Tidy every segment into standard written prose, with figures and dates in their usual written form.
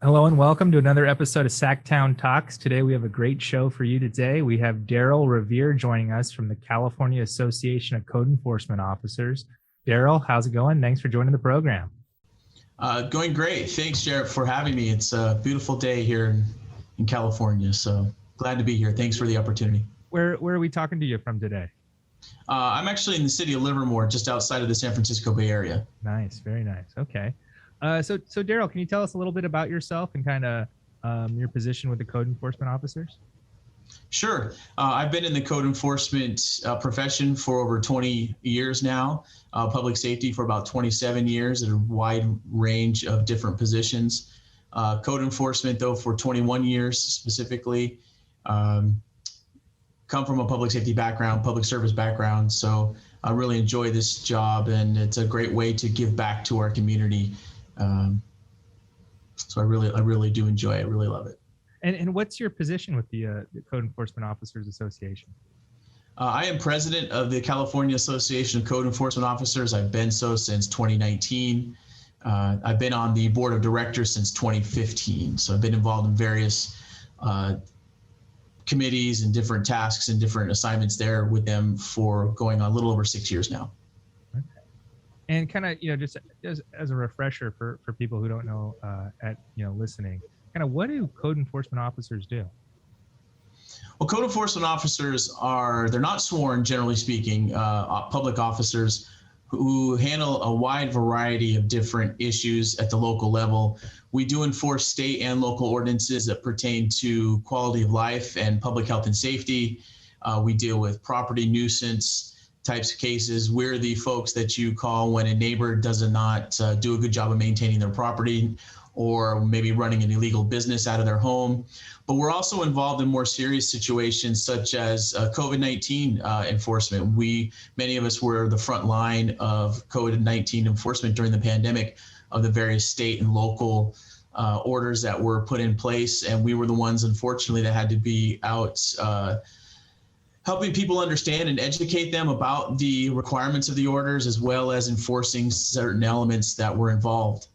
Hello and welcome to another episode of Sacktown Talks. Today we have a great show for you today. We have Darrell Revier joining us from the California Association of Code Enforcement Officers. Darrell, how's it going? Thanks for joining the program. Going great. Thanks, Jared, for having me. It's a beautiful day here in California, so glad to be here. Thanks for the opportunity. Where are we talking to you from today? I'm actually in the city of Livermore, just outside of the San Francisco Bay Area. Nice, very nice. Okay. So Darrell, can you tell us a little bit about yourself and kind of your position with the code enforcement officers? Sure. I've been in the code enforcement profession for over 20 years now, public safety for about 27 years at a wide range of different positions. Code enforcement, though, for 21 years specifically. Come from a public safety background, public service background, so I really enjoy this job, and it's a great way to give back to our community. So I really do enjoy it. I really love it. And what's your position with the Code Enforcement Officers Association? I am president of the California Association of Code Enforcement Officers. I've been so since 2019. I've been on the board of directors since 2015. So I've been involved in various committees and different tasks and different assignments there with them for going on a little over 6 years now. And kind of, just as a refresher for people who don't know listening, kind of what do code enforcement officers do? Well, code enforcement officers they're not sworn, generally speaking, public officers who handle a wide variety of different issues at the local level. We do enforce state and local ordinances that pertain to quality of life and public health and safety. We deal with property nuisance types of cases. We're the folks that you call when a neighbor does not do a good job of maintaining their property, or maybe running an illegal business out of their home. But we're also involved in more serious situations such as COVID-19 enforcement. Many of us were the front line of COVID-19 enforcement during the pandemic of the various state and local orders that were put in place. And we were the ones, unfortunately, that had to be out helping people understand and educate them about the requirements of the orders, as well as enforcing certain elements that were involved.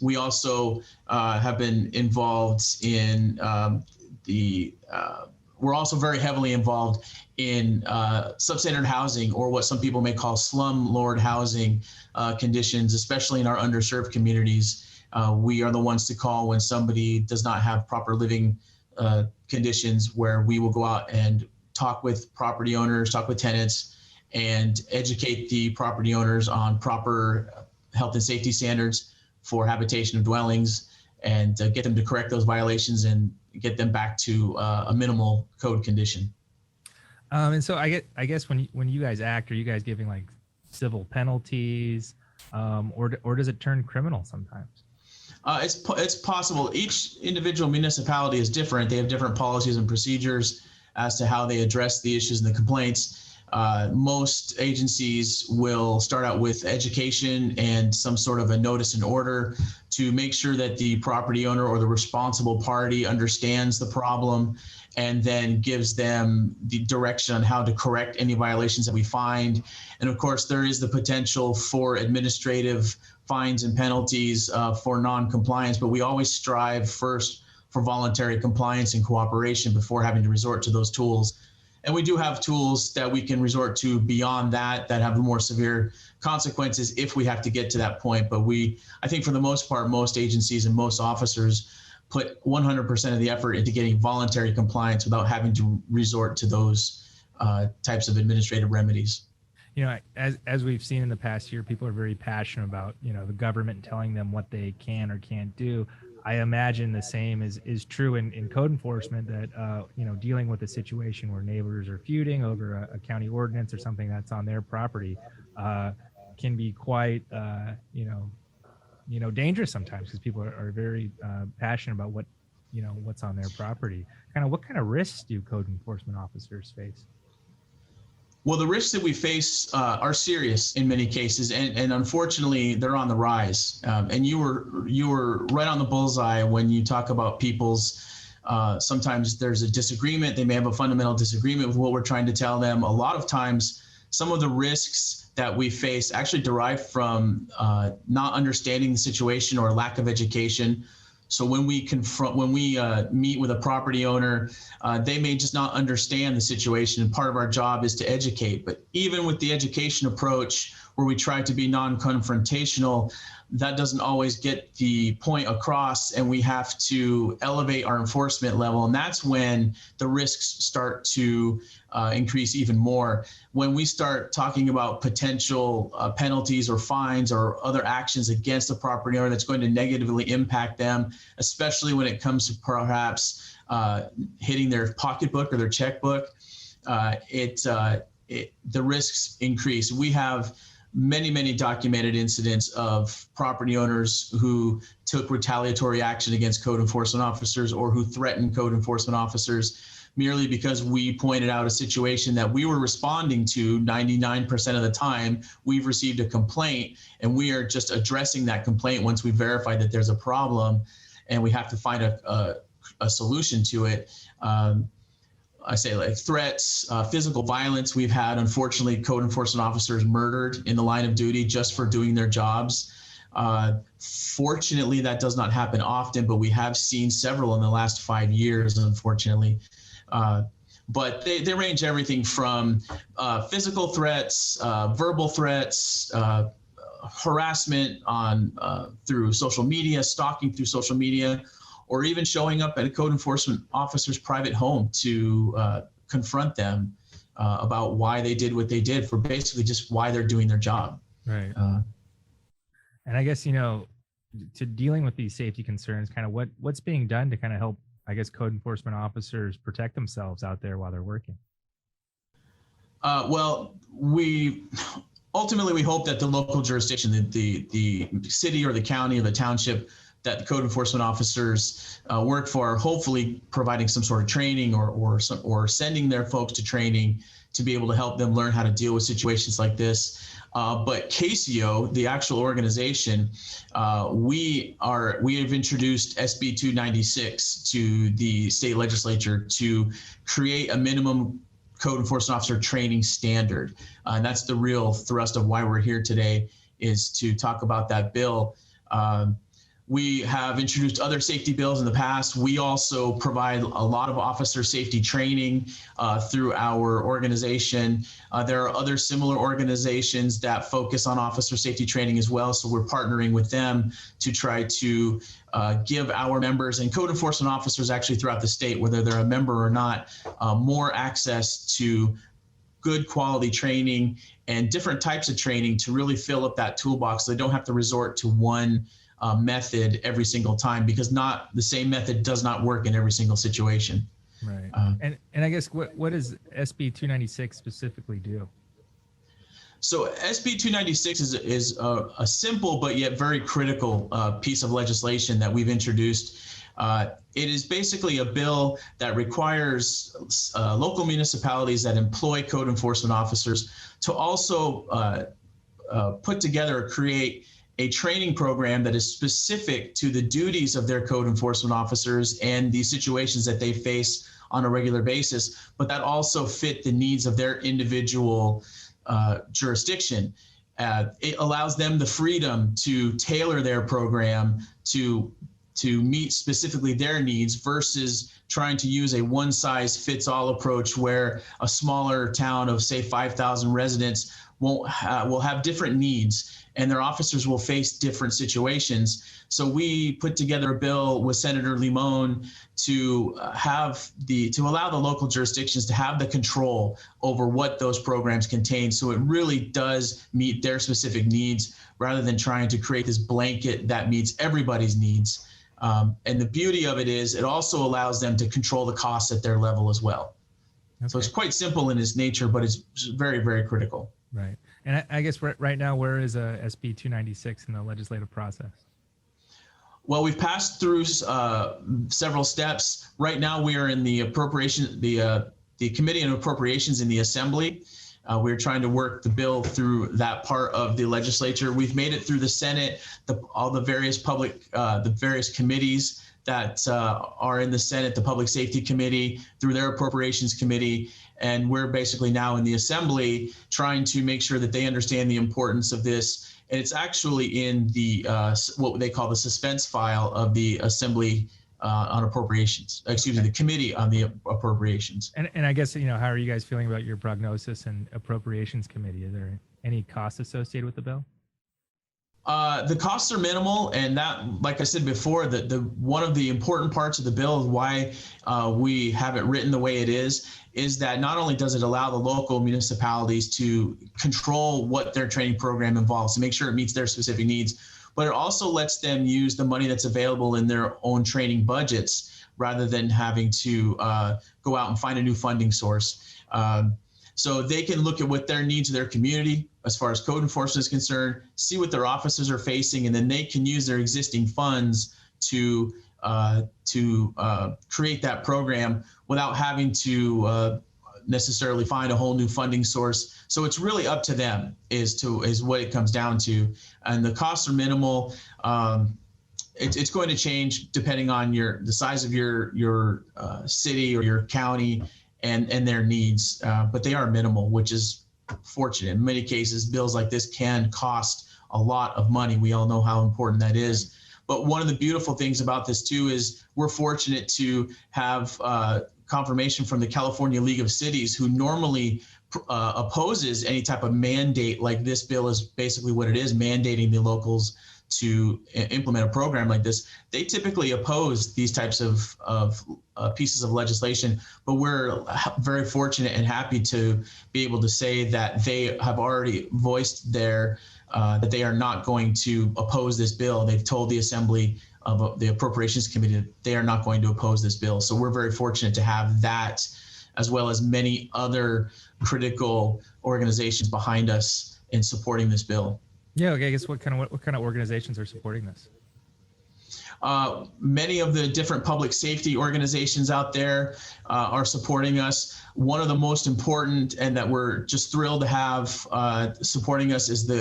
We also have been involved in we're also very heavily involved in substandard housing, or what some people may call slumlord housing conditions, especially in our underserved communities. We are the ones to call when somebody does not have proper living conditions, where we will go out and talk with property owners, talk with tenants, and educate the property owners on proper health and safety standards for habitation of dwellings, and get them to correct those violations and get them back to a minimal code condition. And so I guess when you guys act, are you guys giving like civil penalties, or does it turn criminal sometimes? It's possible. Each individual municipality is different. They have different policies and procedures as to how they address the issues and the complaints. Most agencies will start out with education and some sort of a notice and order to make sure that the property owner or the responsible party understands the problem, and then gives them the direction on how to correct any violations that we find. And of course, there is the potential for administrative fines and penalties for non-compliance, but we always strive first for voluntary compliance and cooperation before having to resort to those tools. And we do have tools that we can resort to beyond that have more severe consequences if we have to get to that point. But I think for the most part, most agencies and most officers put 100% of the effort into getting voluntary compliance without having to resort to those types of administrative remedies. As we've seen in the past year, people are very passionate about, the government telling them what they can or can't do. I imagine the same is true in code enforcement, that, dealing with a situation where neighbors are feuding over a county ordinance or something that's on their property can be quite, dangerous sometimes, because people are very passionate about what's on their property. What kind of risks do code enforcement officers face? Well, the risks that we face are serious in many cases, and unfortunately, they're on the rise. And you were right on the bullseye when you talk about people's. Sometimes there's a disagreement. They may have a fundamental disagreement with what we're trying to tell them. A lot of times, some of the risks that we face actually derive from not understanding the situation or lack of education. So when we meet with a property owner, they may just not understand the situation, and part of our job is to educate. But even with the education approach, where we try to be non-confrontational, that doesn't always get the point across, and we have to elevate our enforcement level. And that's when the risks start to increase even more. When we start talking about potential penalties or fines or other actions against the property owner that's going to negatively impact them, especially when it comes to perhaps hitting their pocketbook or their checkbook, the risks increase. We have many documented incidents of property owners who took retaliatory action against code enforcement officers or who threatened code enforcement officers merely because we pointed out a situation that we were responding to 99% of the time. We've received a complaint, and we are just addressing that complaint once we verify that there's a problem, and we have to find a solution to it. I say, like, threats, physical violence. We've had, unfortunately, code enforcement officers murdered in the line of duty just for doing their jobs. Fortunately, that does not happen often, but we have seen several in the last 5 years, unfortunately. But they range everything from physical threats, verbal threats, harassment through social media, stalking through social media, or even showing up at a code enforcement officer's private home to confront them about why they did what they did, for basically just why they're doing their job. Right. And I guess, to dealing with these safety concerns, kind of what's being done to kind of help, I guess, code enforcement officers protect themselves out there while they're working? Well, we hope that the local jurisdiction, the city or the county or the township that the code enforcement officers work for, hopefully providing some sort of training or sending their folks to training to be able to help them learn how to deal with situations like this. But KCO, the actual organization, we have introduced SB 296 to the state legislature to create a minimum code enforcement officer training standard. And that's the real thrust of why we're here today, is to talk about that bill. We have introduced other safety bills in the past. We also provide a lot of officer safety training through our organization. There are other similar organizations that focus on officer safety training as well, so we're partnering with them to try to give our members and code enforcement officers actually throughout the state, whether they're a member or not, more access to good quality training and different types of training to really fill up that toolbox so they don't have to resort to one method every single time, because the same method does not work in every single situation. Right. And I guess what does SB 296 specifically do? So SB 296 is a simple but yet very critical piece of legislation that we've introduced. It is basically a bill that requires local municipalities that employ code enforcement officers to also put together or create a training program that is specific to the duties of their code enforcement officers and the situations that they face on a regular basis, but that also fit the needs of their individual jurisdiction. It allows them the freedom to tailor their program to meet specifically their needs, versus trying to use a one-size-fits-all approach where a smaller town of, say, 5,000 residents will have different needs, and their officers will face different situations. So we put together a bill with Senator Limon to allow the local jurisdictions to have the control over what those programs contain, so it really does meet their specific needs, rather than trying to create this blanket that meets everybody's needs. And the beauty of it is it also allows them to control the costs at their level as well. Okay. So it's quite simple in its nature, but it's very, very critical. Right. And I guess right now, where is SB 296 in the legislative process? Well, we've passed through several steps. Right now, we are in the Committee on Appropriations in the Assembly. We're trying to work the bill through that part of the legislature. We've made it through the Senate, all the various the various committees that are in the Senate, the Public Safety Committee, through their Appropriations Committee. And we're basically now in the Assembly trying to make sure that they understand the importance of this and it's actually in the what they call the suspense file of the Assembly on Appropriations. Excuse me, the Committee on the Appropriations. And I guess, how are you guys feeling about your prognosis and appropriations committee? Is there any costs associated with the bill? The costs are minimal, and that, like I said before, the one of the important parts of the bill, why we have it written the way it is that not only does it allow the local municipalities to control what their training program involves to make sure it meets their specific needs, but it also lets them use the money that's available in their own training budgets rather than having to go out and find a new funding source. So they can look at what their needs of their community as far as code enforcement is concerned, see what their officers are facing, and then they can use their existing funds to create that program without having to necessarily find a whole new funding source. So it's really up to them is what it comes down to. And the costs are minimal. It's going to change depending on the size of your city or your county and their needs, but they are minimal, which is fortunate. In many cases, bills like this can cost a lot of money. We all know how important that is. But one of the beautiful things about this too is we're fortunate to have confirmation from the California League of Cities, who normally opposes any type of mandate. Like this bill is basically what it is, mandating the locals to implement a program like this. They typically oppose these types of pieces of legislation, but we're very fortunate and happy to be able to say that they have already voiced that they are not going to oppose this bill. They've told the Assembly of the Appropriations Committee that they are not going to oppose this bill. So we're very fortunate to have that, as well as many other critical organizations behind us in supporting this bill. Yeah, okay. I guess what kind of organizations are supporting this? Many of the different public safety organizations out there are supporting us. One of the most important, and that we're just thrilled to have supporting us, is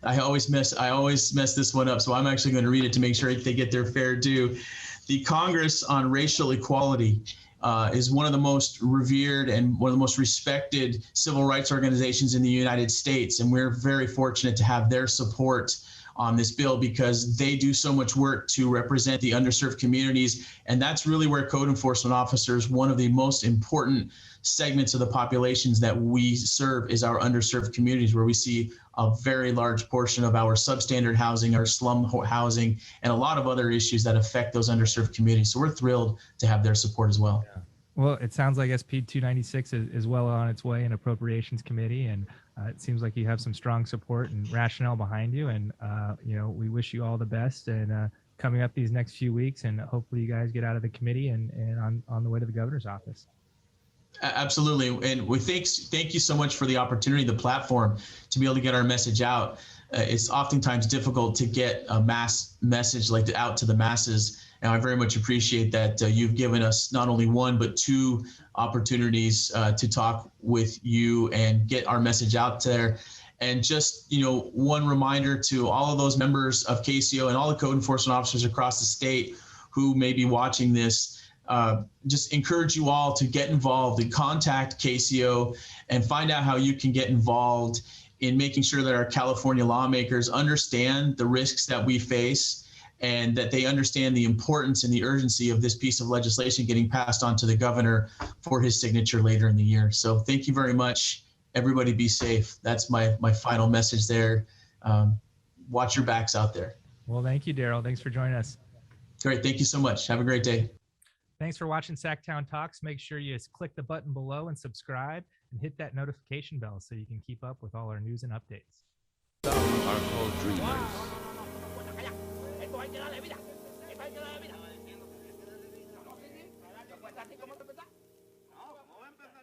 I always mess this one up, so I'm actually going to read it to make sure they get their fair due. The Congress on Racial Equality is one of the most revered and one of the most respected civil rights organizations in the United States. And we're very fortunate to have their support on this bill because they do so much work to represent the underserved communities. And that's really where code enforcement officers, one of the most important segments of the populations that we serve is our underserved communities, where we see a very large portion of our substandard housing, our slum housing, and a lot of other issues that affect those underserved communities. So we're thrilled to have their support as well. Yeah. Well, it sounds like SB 296 is well on its way in Appropriations Committee, and it seems like you have some strong support and rationale behind you. And we wish you all the best. And coming up these next few weeks, and hopefully you guys get out of the committee and on the way to the governor's office. Absolutely. And we thank you so much for the opportunity, the platform, to be able to get our message out. It's oftentimes difficult to get a mass message like out to the masses. And I very much appreciate that you've given us not only one, but two opportunities to talk with you and get our message out there. And just, one reminder to all of those members of KCO and all the code enforcement officers across the state who may be watching this, just encourage you all to get involved and contact KCO and find out how you can get involved in making sure that our California lawmakers understand the risks that we face and that they understand the importance and the urgency of this piece of legislation getting passed on to the governor for his signature later in the year. So thank you very much. Everybody be safe. That's my final message there. Watch your backs out there. Well, thank you, Darrell. Thanks for joining us. Great. Thank you so much. Have a great day. Thanks for watching Sacktown Talks. Make sure you click the button below and subscribe and hit that notification bell so you can keep up with all our news and updates. Some are called dreamers.